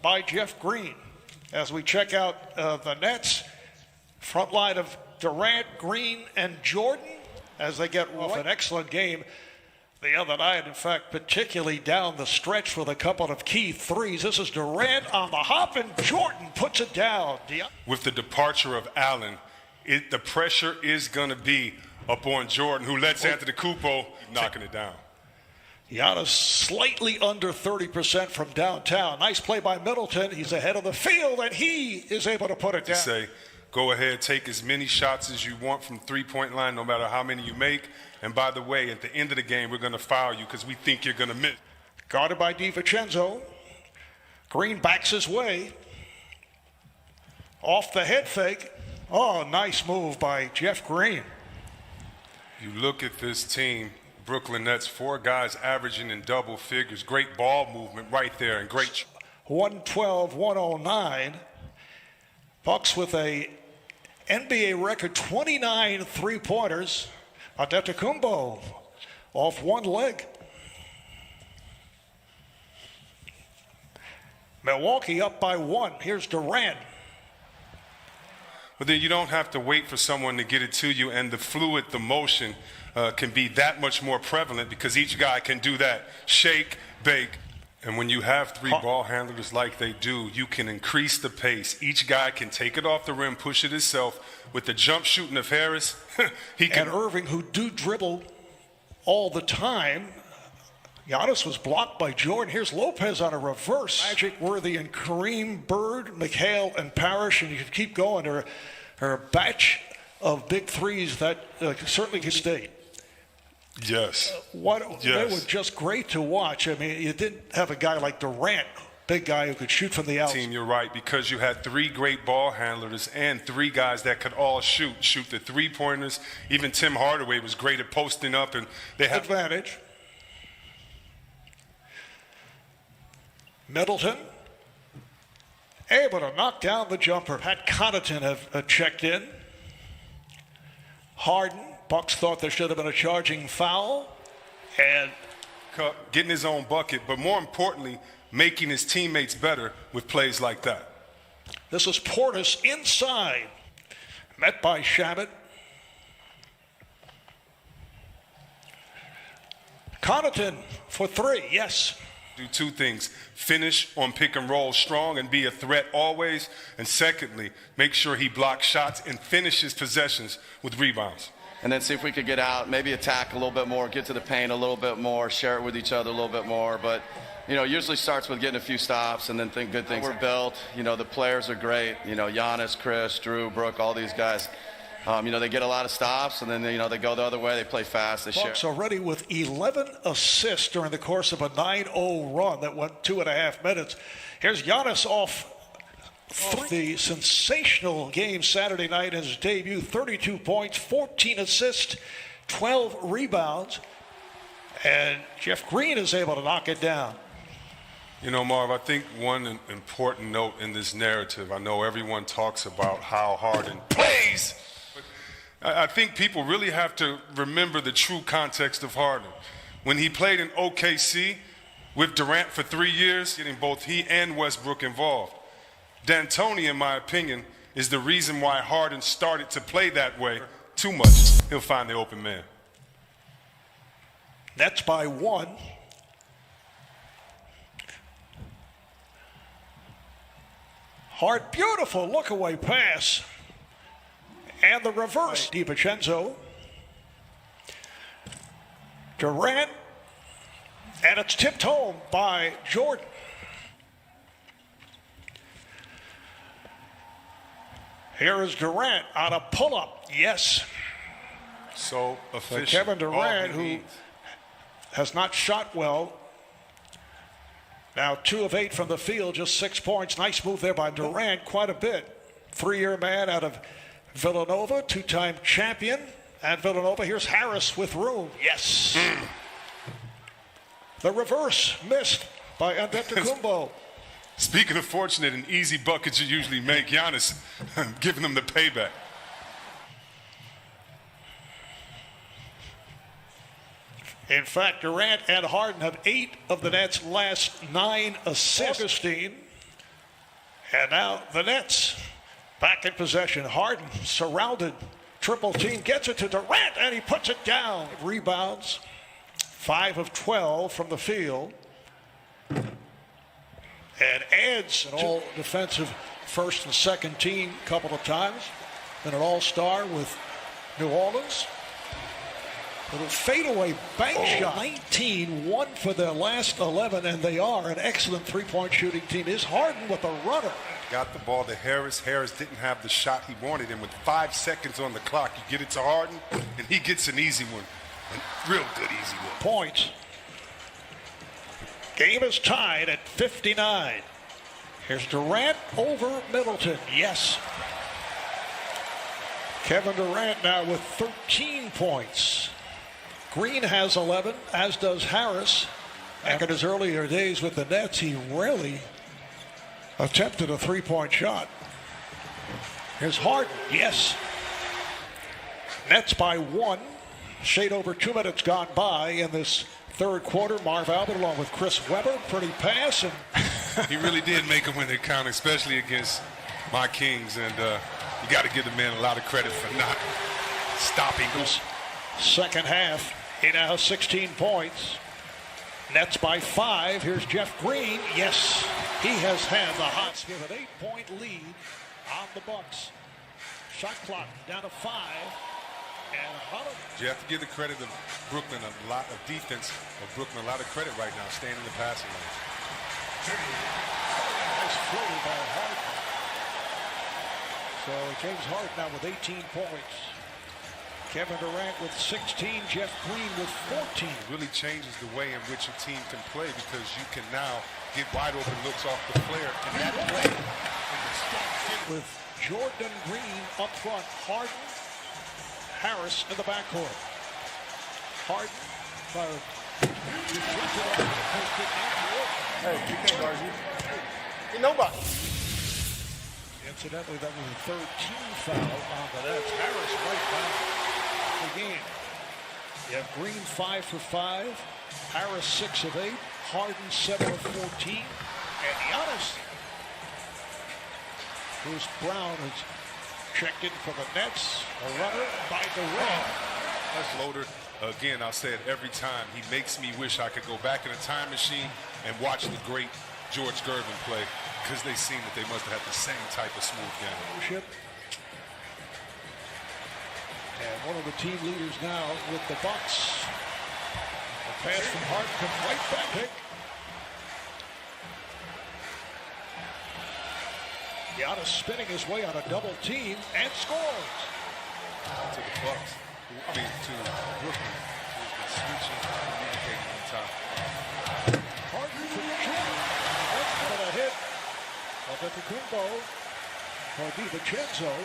by Jeff Green. As we check out the Nets, front line of Durant, Green, and Jordan as they get off an excellent game the other night. In fact, particularly down the stretch with a couple of key threes. This is Durant on the hop, and Jordan puts it down. With the departure of Allen, the pressure is going to be up on Jordan, who lets Antetokounmpo knocking it down. Giannis slightly under 30% from downtown. Nice play by Middleton. He's ahead of the field, and he is able to put it down. Say, go ahead, take as many shots as you want from three-point line, no matter how many you make. And by the way, at the end of the game, we're going to foul you because we think you're going to miss. Guarded by DiVincenzo. Green backs his way. Off the head fake. Oh, nice move by Jeff Green. You look at this team, Brooklyn Nets, 4 guys averaging in double figures. Great ball movement right there and great. 112-109. Bucks with a NBA record 29 three-pointers. Antetokounmpo off one leg. Milwaukee up by 1. Here's Durant. But then you don't have to wait for someone to get it to you, and the motion can be that much more prevalent because each guy can do that. Shake, bake. And when you have 3 ball handlers like they do, you can increase the pace. Each guy can take it off the rim, push it himself. With the jump shooting of Harris, he can. And Irving, who do dribble all the time. Giannis was blocked by Jordan. Here's Lopez on a reverse. Magic, Worthy, and Kareem, Bird, McHale, and Parrish. And you can keep going. There are a batch of big threes that certainly can stay. Yes. They were just great to watch. I mean, you didn't have a guy like Durant, big guy who could shoot from the outside. Team, you're right, because you had 3 great ball handlers and 3 guys that could all shoot the three-pointers. Even Tim Hardaway was great at posting up, and they had advantage. Middleton able to knock down the jumper. Pat Connaughton have checked in. Harden. Bucks thought there should have been a charging foul. And getting his own bucket, but more importantly, making his teammates better with plays like that. This is Portis inside. Met by Shabbat. Connaughton for 3, yes. Do 2 things. Finish on pick and roll strong and be a threat always. And secondly, make sure he blocks shots and finishes possessions with rebounds. And then see if we could get out, maybe attack a little bit more, get to the paint a little bit more, share it with each other a little bit more. But, usually starts with getting a few stops and then think good things. We're built. The players are great. Giannis, Chris, Drew, Brooke, all these guys. They get a lot of stops, and then, they go the other way. They play fast. They share. Bucks already with 11 assists during the course of a 9-0 run that went 2.5 minutes. Here's Giannis off the sensational game Saturday night, his debut. 32 points, 14 assists, 12 rebounds. And Jeff Green is able to knock it down. Marv, I think one important note in this narrative, I know everyone talks about how Harden plays. I think people really have to remember the true context of Harden. When he played in OKC with Durant for 3 years, getting both he and Westbrook involved. D'Antoni, in my opinion, is the reason why Harden started to play that way too much. He'll find the open man. That's by 1. Hart, beautiful look-away pass. And the reverse. DiVincenzo. Durant. And it's tipped home by Jordan. Here is Durant on a pull-up. Yes. So efficient. Kevin Durant, who has not shot well. Now 2 of 8 from the field, just 6 points. Nice move there by Durant, quite a bit. 3-year man out of Villanova, 2-time champion at Villanova. Here's Harris with room. Yes. The reverse missed by Antetokounmpo. Speaking of fortunate and easy buckets you usually make, Giannis giving them the payback. In fact, Durant and Harden have 8 of the Nets' last 9 assists. Augustine And now the Nets back in possession. Harden surrounded. Triple team gets it to Durant, and he puts it down. Rebounds, 5 of 12 from the field. And adds an all-defensive first and second team a couple of times. And an all-star with New Orleans. Little fadeaway bank shot. 19-1 for their last 11, and they are an excellent three-point shooting team. Is Harden with a runner. Got the ball to Harris. Harris didn't have the shot he wanted, and with 5 seconds on the clock, you get it to Harden, and he gets an easy one. A real good easy one. Points. Game is tied at 59. Here's Durant over Middleton. Yes. Kevin Durant now with 13 points. Green has 11, as does Harris. Back in his earlier days with the Nets, he rarely attempted a three-point shot. Here's Harden. Yes. Nets by 1. Shade over 2 minutes gone by in this third quarter. Marv Albert along with Chris Webber. Pretty pass. And he really did make them when they count, especially against my Kings. And you got to give the man a lot of credit for not stopping us. Second half, he now has 16 points. Nets by 5. Here's Jeff Green. Yes, he has had the Hawks give an 8-point lead on the Bucks. Shot clock down to 5. And you have to give the credit of Brooklyn, a lot of defense of Brooklyn, a lot of credit right now, staying in the passing lane. Nice floater by Harden. So James Harden now with 18 points. Kevin Durant with 16, Jeff Green with 14. It really changes the way in which a team can play because you can now get wide open looks off the flare. And that play with Jordan Green up front, Harden, Harris in the backcourt. Harden fired. Hey, you can't guard you. Ain't nobody. Incidentally, that was a third team foul on the Nets. Harris right back the game. You have Green 5 for 5. Harris 6 of 8. Harden 7 of 14. And Giannis, Bruce Brown has checked in for the Nets. A runner by Durant. That's loader. Again, I'll say it every time. He makes me wish I could go back in a time machine and watch the great George Gervin play because they seem that they must have had the same type of smooth game. And one of the team leaders now with the Bucks. A pass from Harden comes right back. Pick. Giannis spinning his way on a double team and scores. To the Bucks. I mean, to Brooklyn, who's been switching and communicating on top. Harden for Jordan. That's for the hit of Antetokounmpo. For DiVincenzo.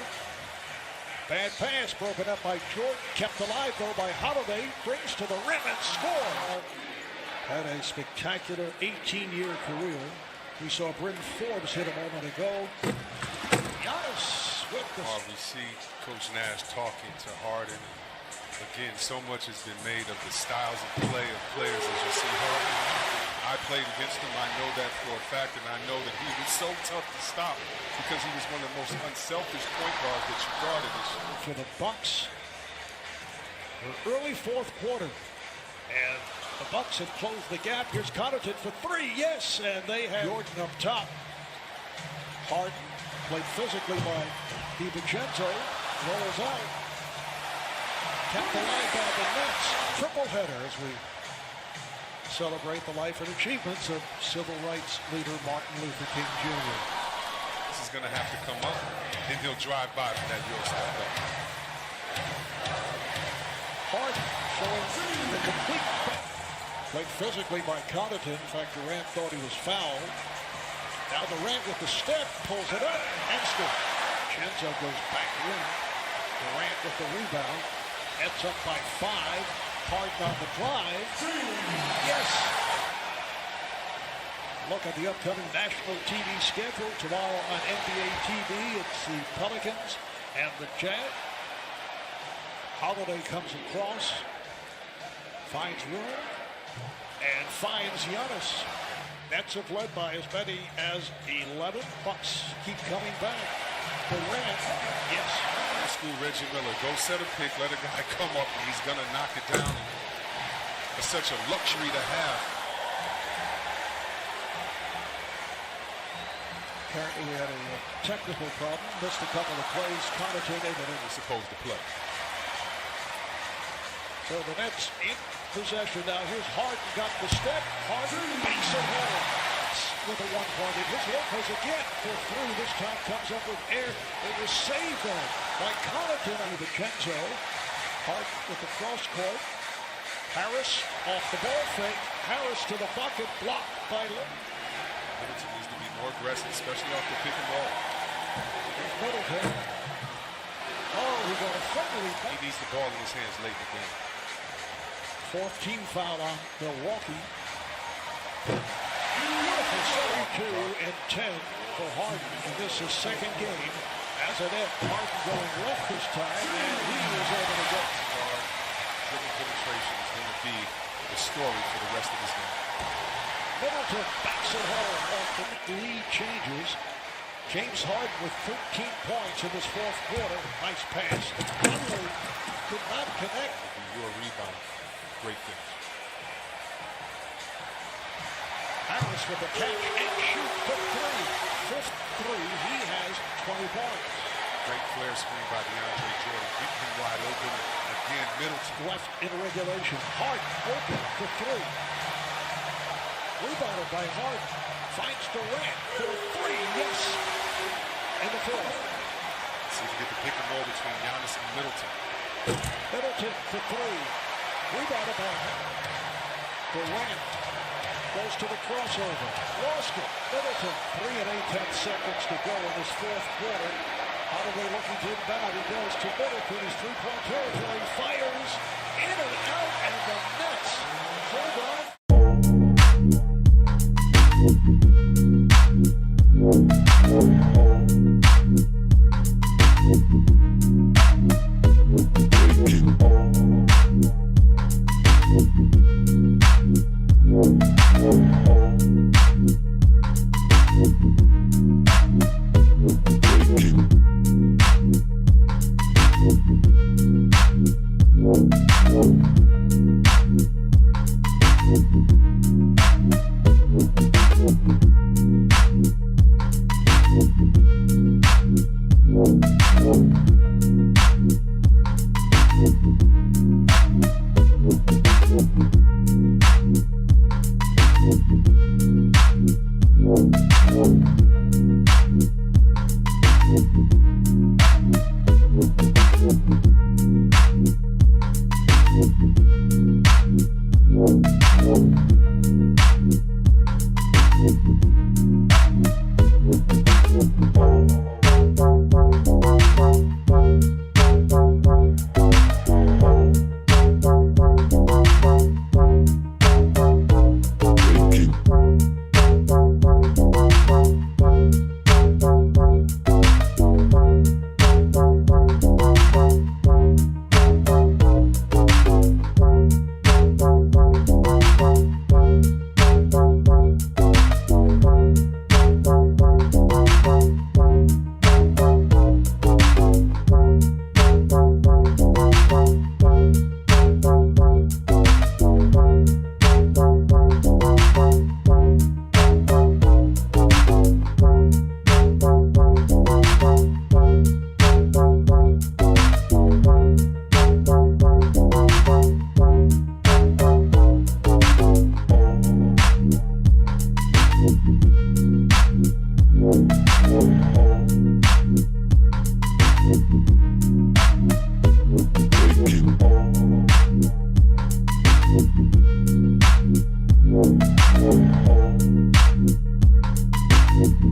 Bad pass broken up by Jordan. Kept alive, though, by Holiday. Brings to the rim and scores. Had a spectacular 18-year career. We saw Bryn Forbes hit a moment ago. Giannis with the... We see Coach Nash talking to Harden. Again, so much has been made of the styles of play of players as you see Harden. I played against him. I know that for a fact, and I know that he was so tough to stop because he was one of the most unselfish point guards that you guarded this year. For the Bucks, the early fourth quarter, and the Bucks have closed the gap. Here's Connaughton for 3. Yes, and they have Jordan up top. Harden played physically by DiVincenzo. Rolls out. Kept alive by the Nets. Triple header as we celebrate the life and achievements of civil rights leader Martin Luther King Jr. This is going to have to come up, and he'll drive by for that York step up. Harden showing the complete played physically by Connaughton. In fact, Durant thought he was fouled. Now Durant with the step, pulls it up, and scores. Chenzo goes back in. Durant with the rebound. Nets up by 5. Harden on the drive. Yes. Look at the upcoming national TV schedule. Tomorrow on NBA TV, it's the Pelicans and the Jazz. Holiday comes across, finds room, and finds Giannis. Nets have led by as many as 11. Bucks keep coming back. Durant, yes. Old school Reggie Miller. Go set a pick, let a guy come up, and he's going to knock it down. It's such a luxury to have. Apparently we had a technical problem. Missed a couple of plays. Connaughton able to. He's supposed to play. So the Nets in possession now. Here's Harden, got the step. Harden makes it home with a one-pointed. His Lopez again for three. This time comes up with air. It was saved though by Connaughton and Vincenzo. Harden with the cross court. Harris off the ball fake. Harris to the bucket, blocked by Middleton needs to be more aggressive, especially off the pick and roll. Here's Middleton. Oh, he got a friendly. He needs the ball in his hands late in the game. Fourth team foul on Milwaukee. Beautiful 72 and 10 for Harden. And this is second game. As an end, Harden going left this time, and he is able to get. Dribble penetration is going to be the story for the rest of this game. Middleton backs it home off the lead changes. James Harden with 13 points in this fourth quarter. Nice pass. Conley could not connect. Your rebound. Great finish. Harris with the catch and shoot for three. Fifth three. He has 20 points. Great flare screen by DeAndre Jordan. Keeping him wide open. Again, Middleton. Left in regulation. Harden open for three. Rebounded by Harden. Finds Durant for three. Yes. In the fourth. See if you get the pick and roll between Giannis and Middleton. Middleton for three. Rebounded by Durant. Goes to the crossover. Lost it. Middleton. 3 and 8 seconds to go in this fourth quarter. Holiday looking to inbound. He goes to Middleton. His three-point territory. Fires in and out. And the Nets hold on.